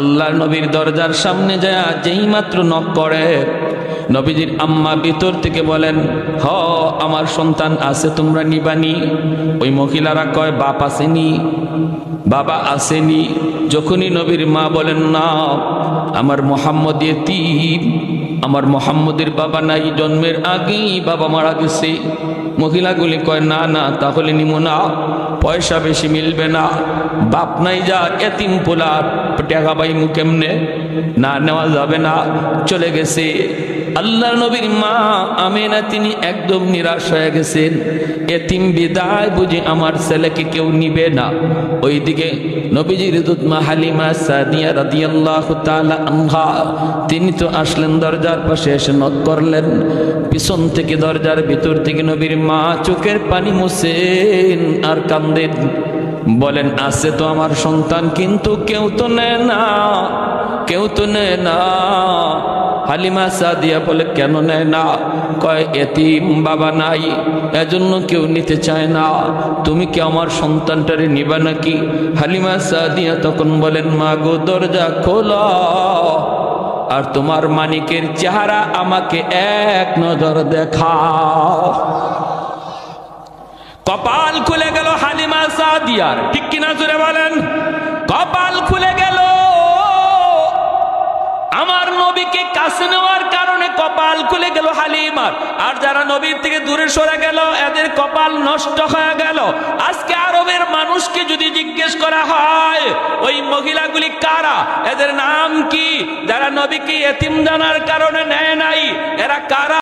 আল্লাহর নবীর দরজার সামনে যায় যেই মাত্র নক করে, নবীজির আম্মা ভিতর থেকে বলেন, হ আমার সন্তান আছে, তোমরা নিবানি? ওই মহিলারা কয়, বাপ আসেনি, বাবা আসেনি। যখনই নবীর মা বলেন, না আমার মোহাম্মদ ইতিম, আমার মোহাম্মদের বাবা নাই, জন্মের আগেই বাবা মারা গেছে। মহিলাগুলি কয়, না না তাহলে নিমো না, পয়সা বেশি মিলবে না, বাপ নাই যা এতিম পোলা টাকা পাইমু কেমনে, না নেওয়া যাবে না, চলে গেছে। আল্লাহর নবীর মা আমেনা তিনি একদম নিরাশ হয়ে গেছেন, এতিম বিদায় বুঝে আমার ছেলেকে কেউ নিবে না। ওইদিকে নবীজির দুধ মা হালিমা সাদিয়া রাদিয়াল্লাহু তাআলা আনহা তিনি তো আসলেন, দরজার পাশে এসে নক করলেন। পিছন থেকে দরজার ভিতর থেকে নবীর মা চোখের পানি মুছেন আর কান্দেন, বলেন, আছে তো আমার সন্তান, কিন্তু কেউ তো নেয় না, কেউ তো নেয় না। হালিমা সাদিয়া বলে, কেন নেয় না? কয়, এতিম বাবা নাই, এজন্য কেউ নিতে চায় না। তুমি কি আমার সন্তানটারে নিবা নাকি? হালিমা সাদিয়া তখন বলেন, মা গো দরজা খোলা, আর তোমার মানিকের চেহারা আমাকে এক নজর দেখাও। কপাল খুলে গেল হালিমা সাদিয়ার, ঠিক কিনা জোরে বলেন? কপাল খুলে গেল। আমার নবীকে কাছে নেওয়ার কারণে কপাল খুলে গেল হালিমার। আর যারা নবীর থেকে দূরে সরে গেল এদের কপাল নষ্ট হয়ে গেল। আজকে আরবের মানুষকে যদি জিজ্ঞেস করা হয় ওই মহিলাগুলি কারা, এদের নাম কি, যারা নবীকে এতিম জানার কারণে নেয় নাই, এরা কারা?